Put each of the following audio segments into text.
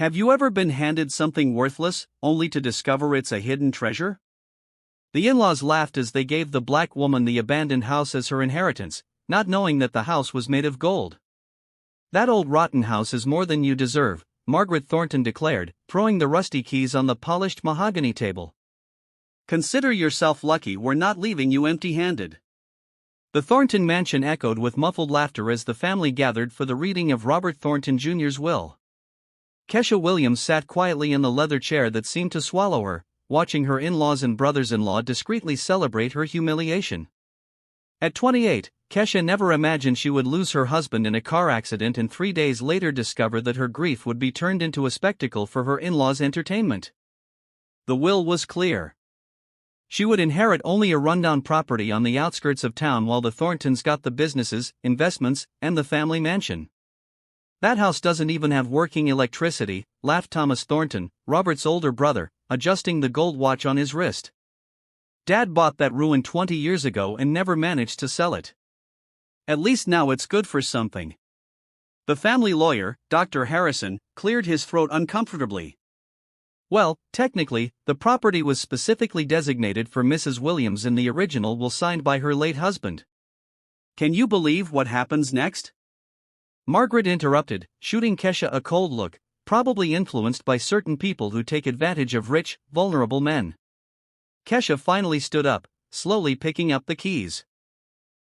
Have you ever been handed something worthless, only to discover it's a hidden treasure? The in-laws laughed as they gave the black woman the abandoned house as her inheritance, not knowing that the house was made of gold. "That old rotten house is more than you deserve," Margaret Thornton declared, throwing the rusty keys on the polished mahogany table. "Consider yourself lucky we're not leaving you empty-handed." The Thornton mansion echoed with muffled laughter as the family gathered for the reading of Robert Thornton Jr.'s will. Kesha Williams sat quietly in the leather chair that seemed to swallow her, watching her in-laws and brothers-in-law discreetly celebrate her humiliation. At 28, Kesha never imagined she would lose her husband in a car accident and 3 days later discover that her grief would be turned into a spectacle for her in-laws' entertainment. The will was clear. She would inherit only a rundown property on the outskirts of town while the Thorntons got the businesses, investments, and the family mansion. "That house doesn't even have working electricity," laughed Thomas Thornton, Robert's older brother, adjusting the gold watch on his wrist. "Dad bought that ruin 20 years ago and never managed to sell it. At least now it's good for something." The family lawyer, Dr. Harrison, cleared his throat uncomfortably. "Well, technically, the property was specifically designated for Mrs. Williams in the original will signed by her late husband." "Can you believe what happens next?" Margaret interrupted, shooting Kesha a cold look, probably influenced by certain people who take advantage of rich, vulnerable men. Kesha finally stood up, slowly picking up the keys.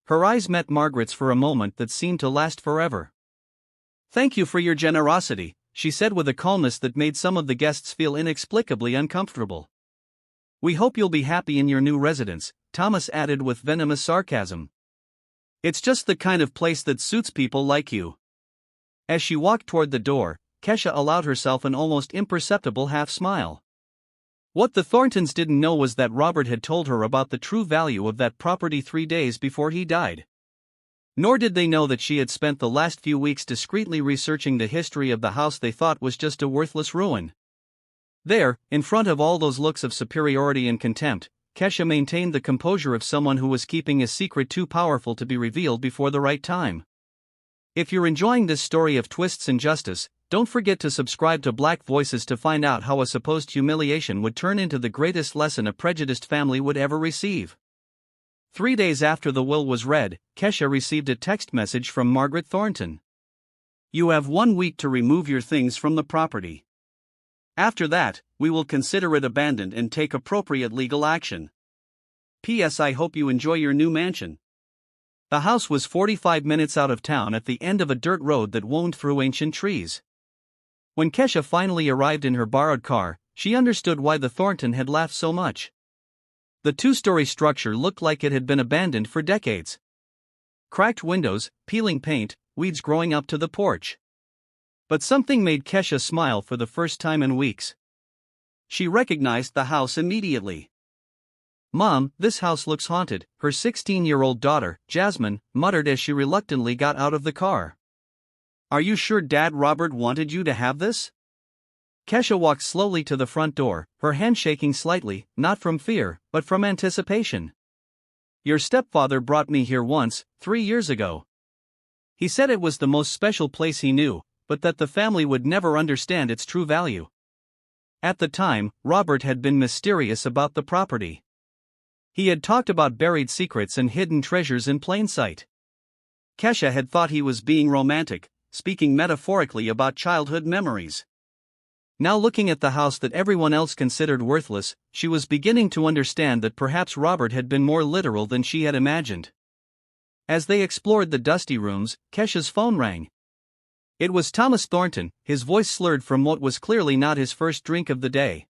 Her eyes met Margaret's for a moment that seemed to last forever. "Thank you for your generosity," she said with a calmness that made some of the guests feel inexplicably uncomfortable. "We hope you'll be happy in your new residence," Thomas added with venomous sarcasm. "It's just the kind of place that suits people like you." As she walked toward the door, Kesha allowed herself an almost imperceptible half-smile. What the Thorntons didn't know was that Robert had told her about the true value of that property 3 days before he died. Nor did they know that she had spent the last few weeks discreetly researching the history of the house they thought was just a worthless ruin. There, in front of all those looks of superiority and contempt, Kesha maintained the composure of someone who was keeping a secret too powerful to be revealed before the right time. If you're enjoying this story of twists and justice, don't forget to subscribe to Black Voices to find out how a supposed humiliation would turn into the greatest lesson a prejudiced family would ever receive. 3 days after the will was read, Kesha received a text message from Margaret Thornton. "You have 1 week to remove your things from the property. After that, we will consider it abandoned and take appropriate legal action. P.S. I hope you enjoy your new mansion." The house was 45 minutes out of town at the end of a dirt road that wound through ancient trees. When Kesha finally arrived in her borrowed car, she understood why the Thornton had laughed so much. The 2-story structure looked like it had been abandoned for decades. Cracked windows, peeling paint, weeds growing up to the porch. But something made Kesha smile for the first time in weeks. She recognized the house immediately. "Mom, this house looks haunted," her 16-year-old daughter, Jasmine, muttered as she reluctantly got out of the car. "Are you sure Dad Robert wanted you to have this?" Kesha walked slowly to the front door, her hand shaking slightly, not from fear, but from anticipation. "Your stepfather brought me here once, 3 years ago. He said it was the most special place he knew, but that the family would never understand its true value. At the time, Robert had been mysterious about the property. He had talked about buried secrets and hidden treasures in plain sight." Kesha had thought he was being romantic, speaking metaphorically about childhood memories. Now looking at the house that everyone else considered worthless, she was beginning to understand that perhaps Robert had been more literal than she had imagined. As they explored the dusty rooms, Kesha's phone rang. It was Thomas Thornton, his voice slurred from what was clearly not his first drink of the day.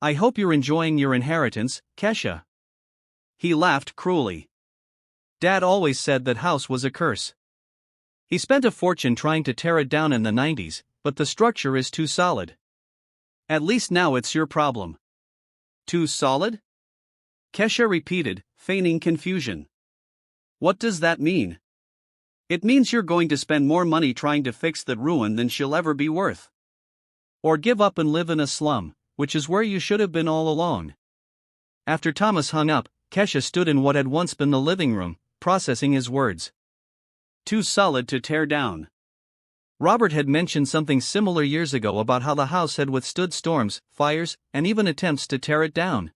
"I hope you're enjoying your inheritance, Kesha." He laughed cruelly. "Dad always said that house was a curse. He spent a fortune trying to tear it down in the 90s, but the structure is too solid. At least now it's your problem." "Too solid?" Kesha repeated, feigning confusion. "What does that mean?" "It means you're going to spend more money trying to fix the ruin than she'll ever be worth. Or give up and live in a slum, which is where you should have been all along." After Thomas hung up, Kesha stood in what had once been the living room, processing his words. "Too solid to tear down." Robert had mentioned something similar years ago about how the house had withstood storms, fires, and even attempts to tear it down.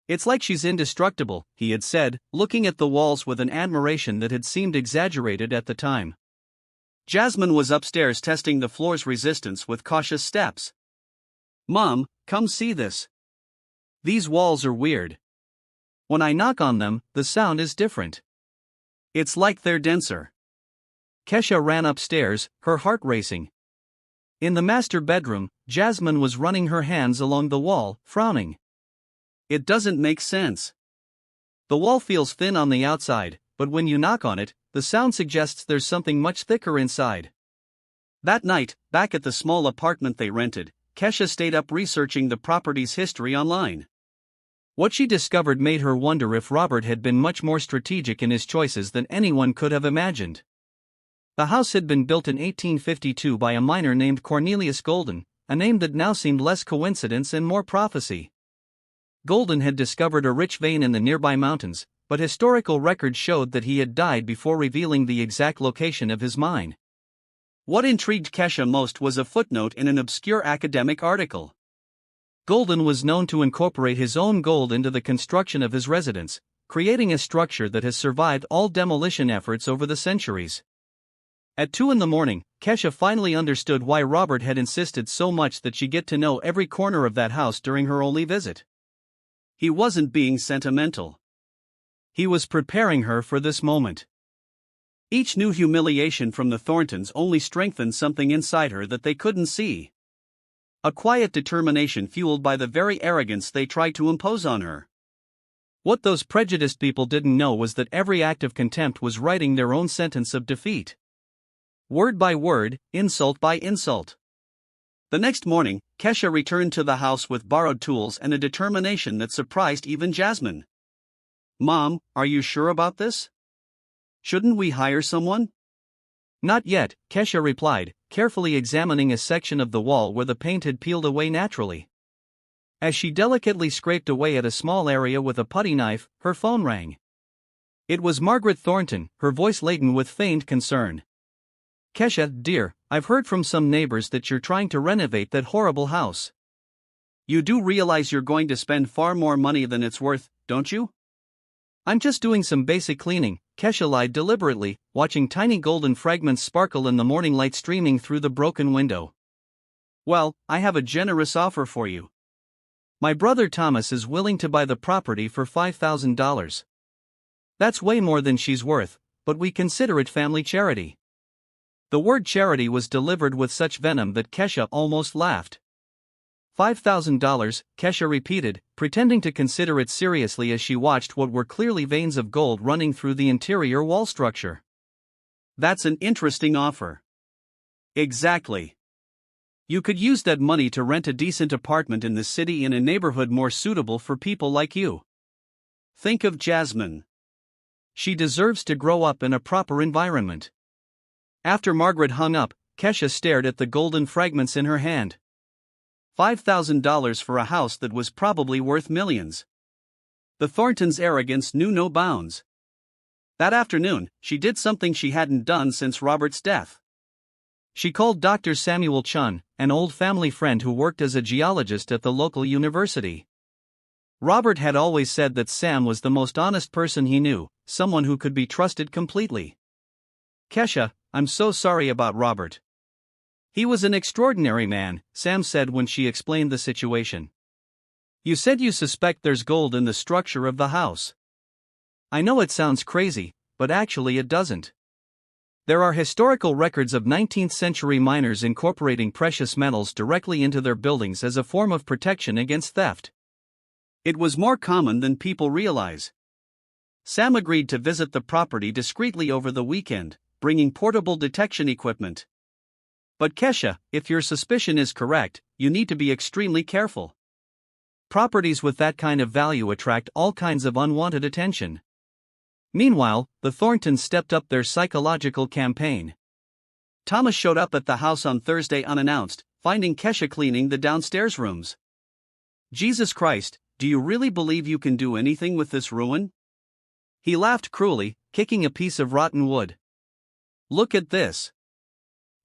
"It's like she's indestructible," he had said, looking at the walls with an admiration that had seemed exaggerated at the time. Jasmine was upstairs testing the floor's resistance with cautious steps. "Mom, come see this. These walls are weird. When I knock on them, the sound is different. It's like they're denser." Kesha ran upstairs, her heart racing. In the master bedroom, Jasmine was running her hands along the wall, frowning. "It doesn't make sense. The wall feels thin on the outside, but when you knock on it, the sound suggests there's something much thicker inside." That night, back at the small apartment they rented, Kesha stayed up researching the property's history online. What she discovered made her wonder if Robert had been much more strategic in his choices than anyone could have imagined. The house had been built in 1852 by a miner named Cornelius Golden, a name that now seemed less coincidence and more prophecy. Golden had discovered a rich vein in the nearby mountains, but historical records showed that he had died before revealing the exact location of his mine. What intrigued Kesha most was a footnote in an obscure academic article. Golden was known to incorporate his own gold into the construction of his residence, creating a structure that has survived all demolition efforts over the centuries. At 2 a.m, Kesha finally understood why Robert had insisted so much that she get to know every corner of that house during her only visit. He wasn't being sentimental. He was preparing her for this moment. Each new humiliation from the Thorntons only strengthened something inside her that they couldn't see. A quiet determination fueled by the very arrogance they tried to impose on her. What those prejudiced people didn't know was that every act of contempt was writing their own sentence of defeat. Word by word, insult by insult. The next morning, Kesha returned to the house with borrowed tools and a determination that surprised even Jasmine. "Mom, are you sure about this? Shouldn't we hire someone?" "Not yet," Kesha replied, carefully examining a section of the wall where the paint had peeled away naturally. As she delicately scraped away at a small area with a putty knife, her phone rang. It was Margaret Thornton, her voice laden with feigned concern. "Kesha, dear, I've heard from some neighbors that you're trying to renovate that horrible house. You do realize you're going to spend far more money than it's worth, don't you?" "I'm just doing some basic cleaning," Kesha lied deliberately, watching tiny golden fragments sparkle in the morning light streaming through the broken window. "Well, I have a generous offer for you. My brother Thomas is willing to buy the property for $5,000. That's way more than she's worth, but we consider it family charity." The word charity was delivered with such venom that Kesha almost laughed. $5,000, Kesha repeated, pretending to consider it seriously as she watched what were clearly veins of gold running through the interior wall structure. "That's an interesting offer." "Exactly. You could use that money to rent a decent apartment in the city in a neighborhood more suitable for people like you. Think of Jasmine. She deserves to grow up in a proper environment." After Margaret hung up, Kesha stared at the golden fragments in her hand. $5,000 for a house that was probably worth millions. The Thorntons' arrogance knew no bounds. That afternoon, she did something she hadn't done since Robert's death. She called Dr. Samuel Chun, an old family friend who worked as a geologist at the local university. Robert had always said that Sam was the most honest person he knew, someone who could be trusted completely. "Kesha, I'm so sorry about Robert. He was an extraordinary man," Sam said when she explained the situation. "You said you suspect there's gold in the structure of the house. I know it sounds crazy, but actually it doesn't. There are historical records of 19th century miners incorporating precious metals directly into their buildings as a form of protection against theft. It was more common than people realize." Sam agreed to visit the property discreetly over the weekend, bringing portable detection equipment. "But Kesha, if your suspicion is correct, you need to be extremely careful. Properties with that kind of value attract all kinds of unwanted attention." Meanwhile, the Thorntons stepped up their psychological campaign. Thomas showed up at the house on Thursday unannounced, finding Kesha cleaning the downstairs rooms. "Jesus Christ, do you really believe you can do anything with this ruin?" He laughed cruelly, kicking a piece of rotten wood. "Look at this."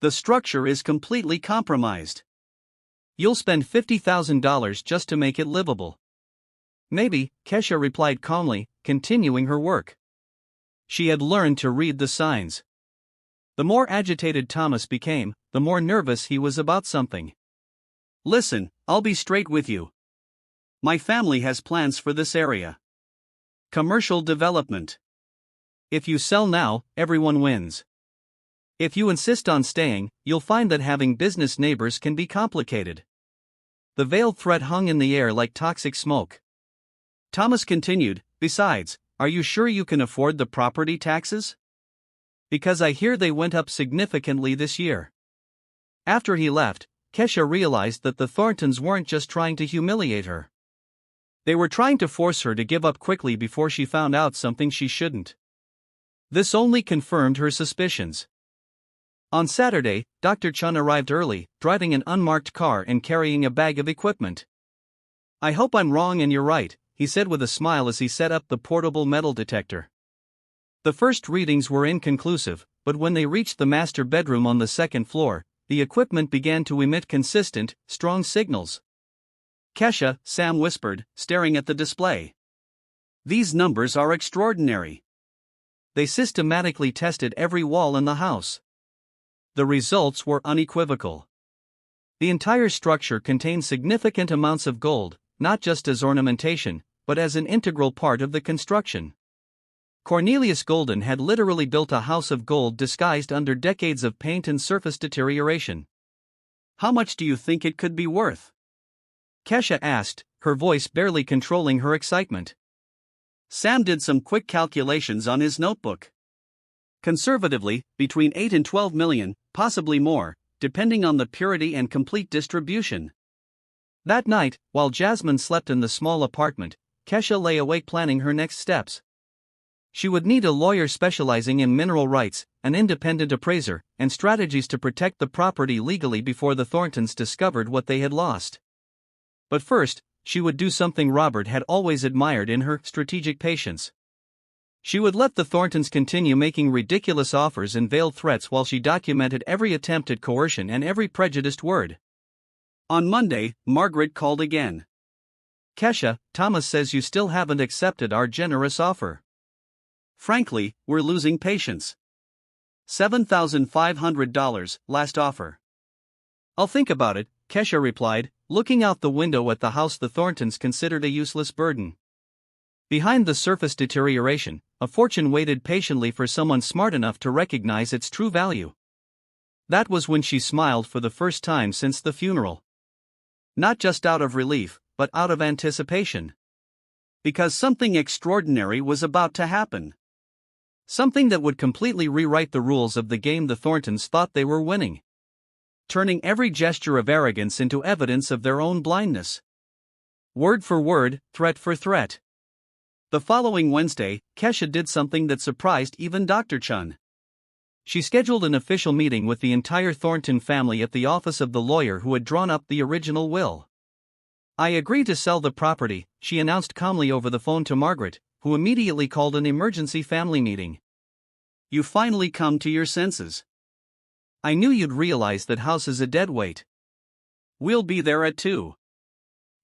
The structure is completely compromised. You'll spend $50,000 just to make it livable. Maybe, Kesha replied calmly, continuing her work. She had learned to read the signs. The more agitated Thomas became, the more nervous he was about something. Listen, I'll be straight with you. My family has plans for this area. Commercial development. If you sell now, everyone wins. If you insist on staying, you'll find that having business neighbors can be complicated. The veiled threat hung in the air like toxic smoke. Thomas continued, besides, are you sure you can afford the property taxes? Because I hear they went up significantly this year. After he left, Kesha realized that the Thorntons weren't just trying to humiliate her. They were trying to force her to give up quickly before she found out something she shouldn't. This only confirmed her suspicions. On Saturday, Dr. Chun arrived early, driving an unmarked car and carrying a bag of equipment. I hope I'm wrong and you're right, he said with a smile as he set up the portable metal detector. The first readings were inconclusive, but when they reached the master bedroom on the second floor, the equipment began to emit consistent, strong signals. Kesha, Sam whispered, staring at the display. These numbers are extraordinary. They systematically tested every wall in the house. The results were unequivocal. The entire structure contained significant amounts of gold, not just as ornamentation, but as an integral part of the construction. Cornelius Golden had literally built a house of gold disguised under decades of paint and surface deterioration. How much do you think it could be worth? Kesha asked, her voice barely controlling her excitement. Sam did some quick calculations on his notebook. Conservatively, between 8 and 12 million, possibly more, depending on the purity and complete distribution. That night, while Jasmine slept in the small apartment, Kesha lay awake planning her next steps. She would need a lawyer specializing in mineral rights, an independent appraiser, and strategies to protect the property legally before the Thorntons discovered what they had lost. But first, she would do something Robert had always admired in her: strategic patience. She would let the Thorntons continue making ridiculous offers and veiled threats while she documented every attempt at coercion and every prejudiced word. On Monday, Margaret called again. Kesha, Thomas says you still haven't accepted our generous offer. Frankly, we're losing patience. $7,500, last offer. I'll think about it, Kesha replied, looking out the window at the house the Thorntons considered a useless burden. Behind the surface deterioration, a fortune waited patiently for someone smart enough to recognize its true value. That was when she smiled for the first time since the funeral. Not just out of relief, but out of anticipation. Because something extraordinary was about to happen. Something that would completely rewrite the rules of the game the Thorntons thought they were winning. Turning every gesture of arrogance into evidence of their own blindness. Word for word, threat for threat. The following Wednesday, Kesha did something that surprised even Dr. Chun. She scheduled an official meeting with the entire Thornton family at the office of the lawyer who had drawn up the original will. I agree to sell the property, she announced calmly over the phone to Margaret, who immediately called an emergency family meeting. You finally come to your senses. I knew you'd realize that house is a deadweight. We'll be there at 2.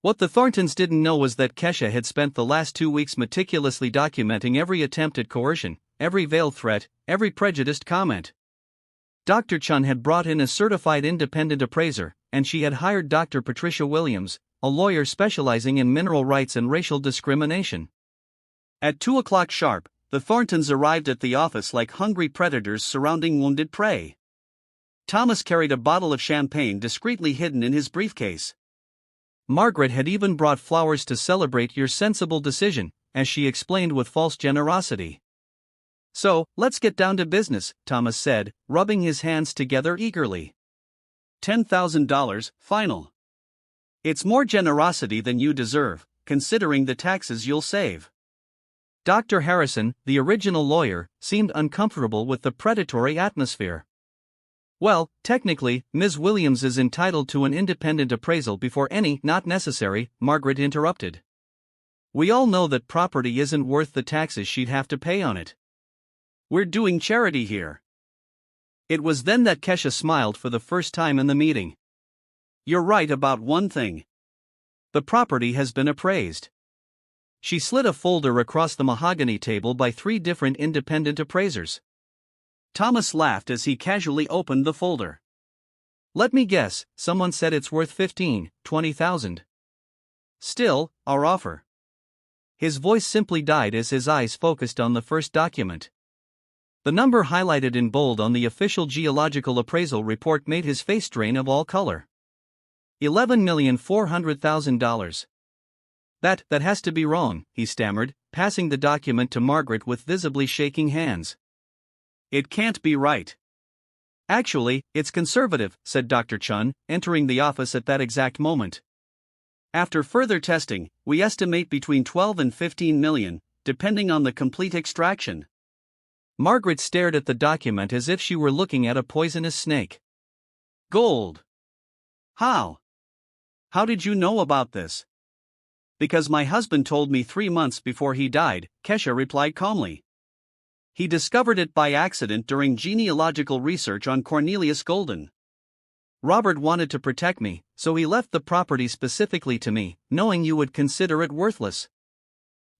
What the Thorntons didn't know was that Kesha had spent the last 2 weeks meticulously documenting every attempt at coercion, every veiled threat, every prejudiced comment. Dr. Chun had brought in a certified independent appraiser, and she had hired Dr. Kesha Williams, a lawyer specializing in mineral rights and racial discrimination. At 2 o'clock sharp, the Thorntons arrived at the office like hungry predators surrounding wounded prey. Thomas carried a bottle of champagne discreetly hidden in his briefcase. Margaret had even brought flowers to celebrate your sensible decision, as she explained with false generosity. So, let's get down to business, Thomas said, rubbing his hands together eagerly. $10,000, final. It's more generosity than you deserve, considering the taxes you'll save. Dr. Harrison, the original lawyer, seemed uncomfortable with the predatory atmosphere. Well, technically, Ms. Williams is entitled to an independent appraisal before any, not necessary, Margaret interrupted. We all know that property isn't worth the taxes she'd have to pay on it. We're doing charity here. It was then that Kesha smiled for the first time in the meeting. "You're right about one thing. The property has been appraised." She slid a folder across the mahogany table by 3 different independent appraisers. Thomas laughed as he casually opened the folder. "Let me guess, someone said it's worth 20,000. Still, our offer." His voice simply died as his eyes focused on the first document. The number highlighted in bold on the official geological appraisal report made his face drain of all color. $11,400,000. That has to be wrong," he stammered, passing the document to Margaret with visibly shaking hands. "It can't be right." "Actually, it's conservative," said Dr. Chun, entering the office at that exact moment. "After further testing, we estimate between 12 and 15 million, depending on the complete extraction." Margaret stared at the document as if she were looking at a poisonous snake. "Gold? How? How did you know about this?" "Because my husband told me 3 months before he died," Kesha replied calmly. "He discovered it by accident during genealogical research on Cornelius Golden. Robert wanted to protect me, so he left the property specifically to me, knowing you would consider it worthless."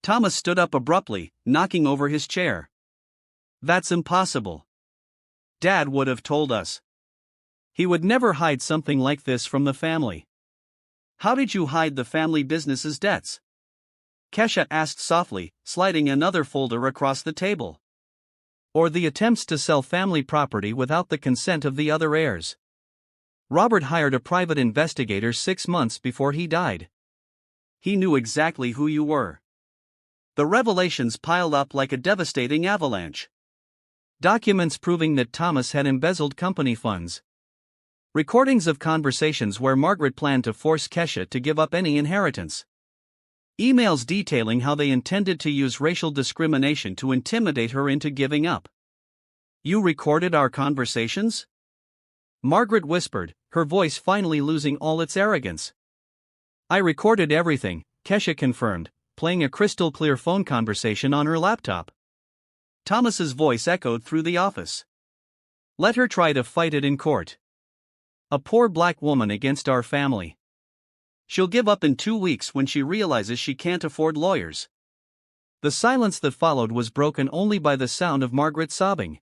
Thomas stood up abruptly, knocking over his chair. "That's impossible. Dad would have told us. He would never hide something like this from the family." "How did you hide the family business's debts?" Kesha asked softly, sliding another folder across the table. "Or the attempts to sell family property without the consent of the other heirs. Robert hired a private investigator 6 months before he died. He knew exactly who you were." The revelations piled up like a devastating avalanche. Documents proving that Thomas had embezzled company funds. Recordings of conversations where Margaret planned to force Kesha to give up any inheritance. Emails detailing how they intended to use racial discrimination to intimidate her into giving up. "You recorded our conversations?" Margaret whispered, her voice finally losing all its arrogance. "I recorded everything," Kesha confirmed, playing a crystal-clear phone conversation on her laptop. Thomas's voice echoed through the office. "Let her try to fight it in court. A poor black woman against our family. She'll give up in 2 weeks when she realizes she can't afford lawyers." The silence that followed was broken only by the sound of Margaret sobbing.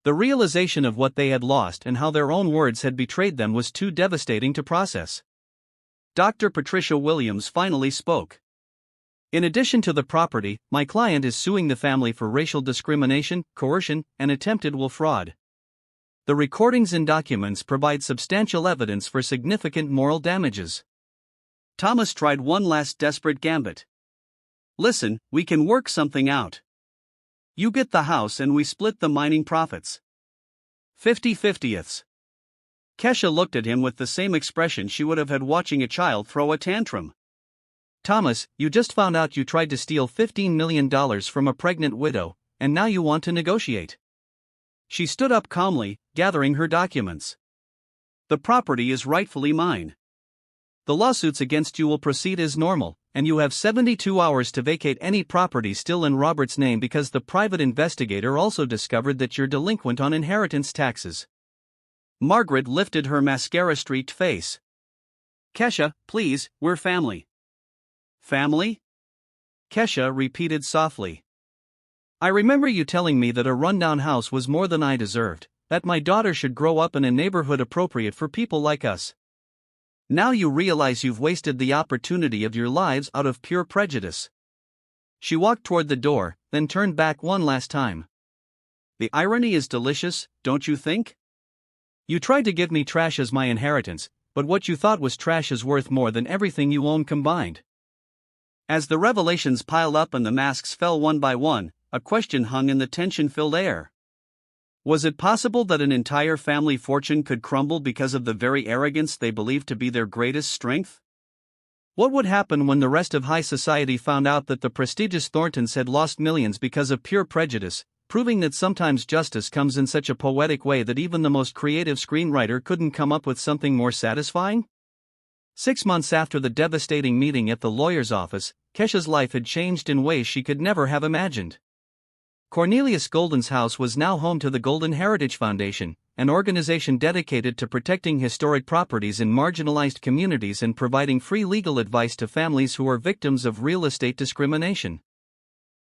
The realization of what they had lost and how their own words had betrayed them was too devastating to process. Dr. Patricia Williams finally spoke. "In addition to the property, my client is suing the family for racial discrimination, coercion, and attempted will fraud. The recordings and documents provide substantial evidence for significant moral damages." Thomas tried one last desperate gambit. "Listen, we can work something out. You get the house and we split the mining profits. 50/50ths." Kesha looked at him with the same expression she would have had watching a child throw a tantrum. "Thomas, you just found out you tried to steal $15 million from a pregnant widow, and now you want to negotiate." She stood up calmly, gathering her documents. "The property is rightfully mine. The lawsuits against you will proceed as normal, and you have 72 hours to vacate any property still in Robert's name because the private investigator also discovered that you're delinquent on inheritance taxes." Margaret lifted her mascara-streaked face. "Kesha, please, we're family." "Family?" Kesha repeated softly. "I remember you telling me that a rundown house was more than I deserved, that my daughter should grow up in a neighborhood appropriate for people like us. Now you realize you've wasted the opportunity of your lives out of pure prejudice." She walked toward the door, then turned back one last time. "The irony is delicious, don't you think? You tried to give me trash as my inheritance, but what you thought was trash is worth more than everything you own combined." As the revelations piled up and the masks fell one by one, a question hung in the tension-filled air. Was it possible that an entire family fortune could crumble because of the very arrogance they believed to be their greatest strength? What would happen when the rest of high society found out that the prestigious Thorntons had lost millions because of pure prejudice, proving that sometimes justice comes in such a poetic way that even the most creative screenwriter couldn't come up with something more satisfying? 6 months after the devastating meeting at the lawyer's office, Kesha's life had changed in ways she could never have imagined. Cornelius Golden's house was now home to the Golden Heritage Foundation, an organization dedicated to protecting historic properties in marginalized communities and providing free legal advice to families who are victims of real estate discrimination.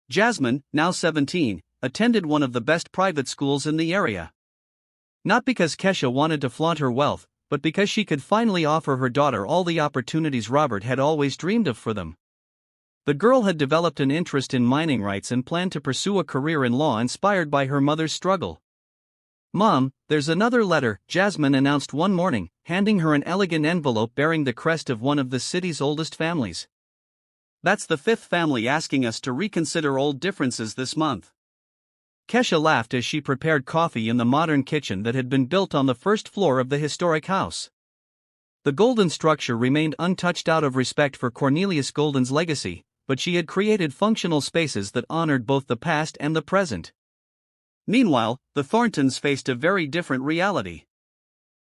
Jasmine, now 17, attended one of the best private schools in the area. Not because Kesha wanted to flaunt her wealth, but because she could finally offer her daughter all the opportunities Robert had always dreamed of for them. The girl had developed an interest in mining rights and planned to pursue a career in law inspired by her mother's struggle. "Mom, there's another letter," Jasmine announced one morning, handing her an elegant envelope bearing the crest of one of the city's oldest families. "That's the fifth family asking us to reconsider old differences this month." Kesha laughed as she prepared coffee in the modern kitchen that had been built on the first floor of the historic house. The Golden structure remained untouched out of respect for Cornelius Golden's legacy, but she had created functional spaces that honored both the past and the present. Meanwhile, the Thorntons faced a very different reality.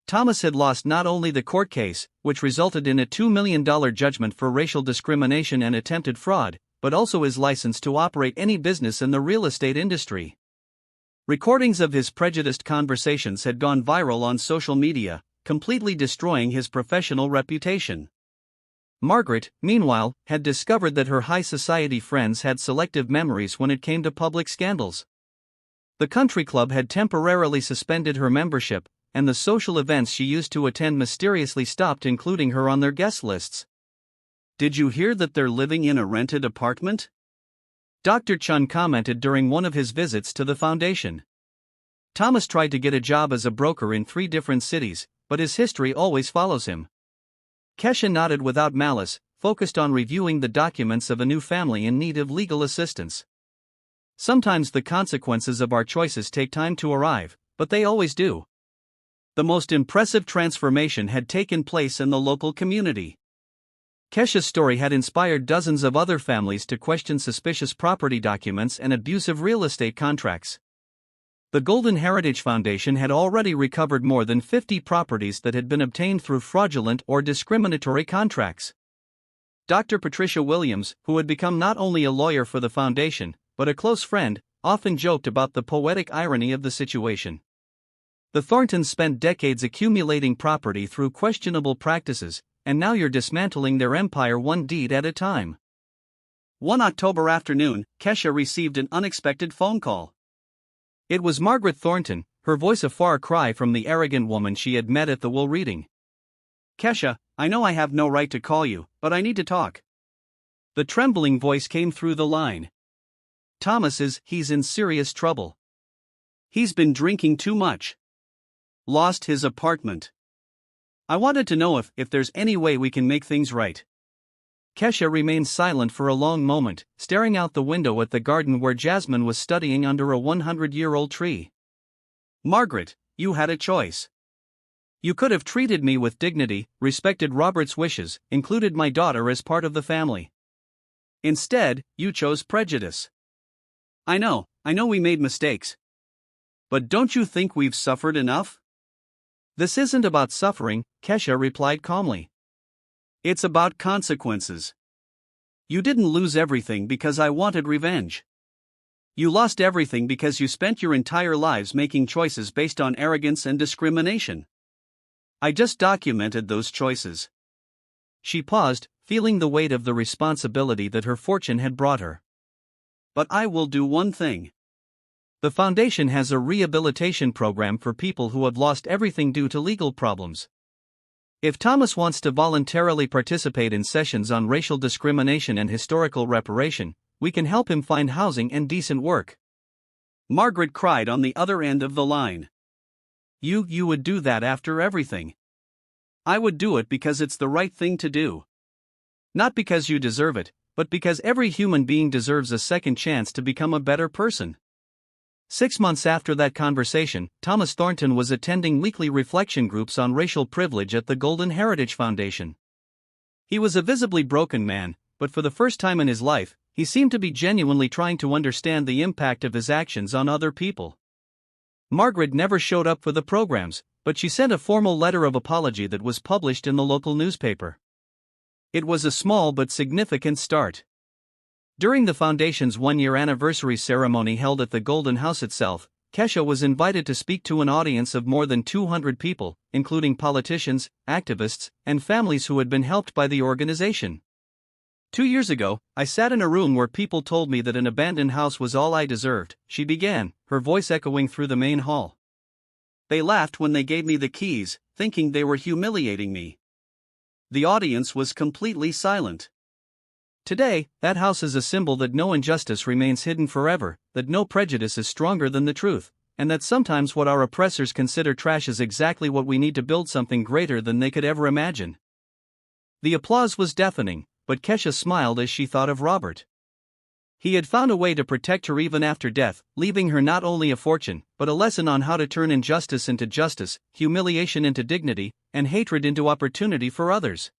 Thomas had lost not only the court case, which resulted in a $2 million judgment for racial discrimination and attempted fraud, but also his license to operate any business in the real estate industry. Recordings of his prejudiced conversations had gone viral on social media, completely destroying his professional reputation. Margaret, meanwhile, had discovered that her high society friends had selective memories when it came to public scandals. The country club had temporarily suspended her membership, and the social events she used to attend mysteriously stopped including her on their guest lists. "Did you hear that they're living in a rented apartment?" Dr. Chun commented during one of his visits to the foundation. Thomas tried to get a job as a broker in 3 different cities, but his history always follows him. Kesha nodded without malice, focused on reviewing the documents of a new family in need of legal assistance. Sometimes the consequences of our choices take time to arrive, but they always do. The most impressive transformation had taken place in the local community. Kesha's story had inspired dozens of other families to question suspicious property documents and abusive real estate contracts. The Golden Heritage Foundation had already recovered more than 50 properties that had been obtained through fraudulent or discriminatory contracts. Dr. Patricia Williams, who had become not only a lawyer for the foundation, but a close friend, often joked about the poetic irony of the situation. The Thorntons spent decades accumulating property through questionable practices, and now you're dismantling their empire one deed at a time. One October afternoon, Kesha received an unexpected phone call. It was Margaret Thornton, her voice a far cry from the arrogant woman she had met at the will reading. "Kesha, I know I have no right to call you, but I need to talk." The trembling voice came through the line. He's in serious trouble. He's been drinking too much. Lost his apartment. I wanted to know if there's any way we can make things right." Kesha remained silent for a long moment, staring out the window at the garden where Jasmine was studying under a 100-year-old tree. "Margaret, you had a choice. You could have treated me with dignity, respected Robert's wishes, included my daughter as part of the family. Instead, you chose prejudice. I know we made mistakes. But don't you think we've suffered enough?" "This isn't about suffering," Kesha replied calmly. "It's about consequences. You didn't lose everything because I wanted revenge. You lost everything because you spent your entire lives making choices based on arrogance and discrimination. I just documented those choices." She paused, feeling the weight of the responsibility that her fortune had brought her. "But I will do one thing. The foundation has a rehabilitation program for people who have lost everything due to legal problems. If Thomas wants to voluntarily participate in sessions on racial discrimination and historical reparation, we can help him find housing and decent work." Margaret cried on the other end of the line. You would do that after everything." "I would do it because it's the right thing to do. Not because you deserve it, but because every human being deserves a second chance to become a better person." 6 months after that conversation, Thomas Thornton was attending weekly reflection groups on racial privilege at the Golden Heritage Foundation. He was a visibly broken man, but for the first time in his life, he seemed to be genuinely trying to understand the impact of his actions on other people. Margaret never showed up for the programs, but she sent a formal letter of apology that was published in the local newspaper. It was a small but significant start. During the Foundation's one-year anniversary ceremony held at the Golden House itself, Kesha was invited to speak to an audience of more than 200 people, including politicians, activists, and families who had been helped by the organization. 2 years ago, I sat in a room where people told me that an abandoned house was all I deserved, she began, her voice echoing through the main hall. They laughed when they gave me the keys, thinking they were humiliating me. The audience was completely silent. Today, that house is a symbol that no injustice remains hidden forever, that no prejudice is stronger than the truth, and that sometimes what our oppressors consider trash is exactly what we need to build something greater than they could ever imagine. The applause was deafening, but Kesha smiled as she thought of Robert. He had found a way to protect her even after death, leaving her not only a fortune, but a lesson on how to turn injustice into justice, humiliation into dignity, and hatred into opportunity for others.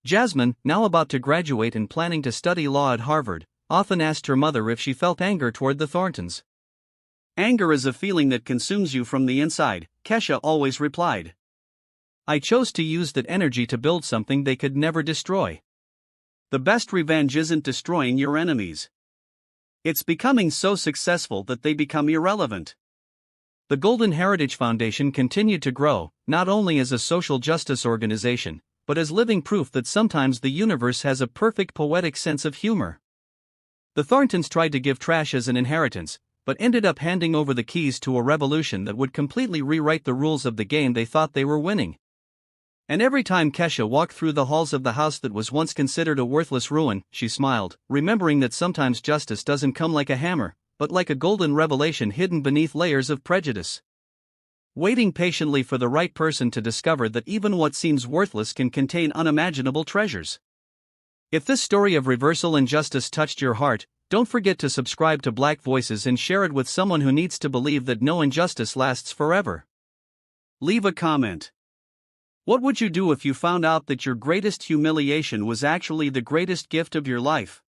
Jasmine, now about to graduate and planning to study law at Harvard, often asked her mother if she felt anger toward the Thorntons. "Anger is a feeling that consumes you from the inside," Kesha always replied. "I chose to use that energy to build something they could never destroy. The best revenge isn't destroying your enemies. It's becoming so successful that they become irrelevant." The Golden Heritage Foundation continued to grow, not only as a social justice organization, but as living proof that sometimes the universe has a perfect poetic sense of humor. The Thorntons tried to give trash as an inheritance, but ended up handing over the keys to a revolution that would completely rewrite the rules of the game they thought they were winning. And every time Kesha walked through the halls of the house that was once considered a worthless ruin, she smiled, remembering that sometimes justice doesn't come like a hammer, but like a golden revelation hidden beneath layers of prejudice. Waiting patiently for the right person to discover that even what seems worthless can contain unimaginable treasures. If this story of reversal and justice touched your heart, don't forget to subscribe to Black Voices and share it with someone who needs to believe that no injustice lasts forever. Leave a comment. What would you do if you found out that your greatest humiliation was actually the greatest gift of your life?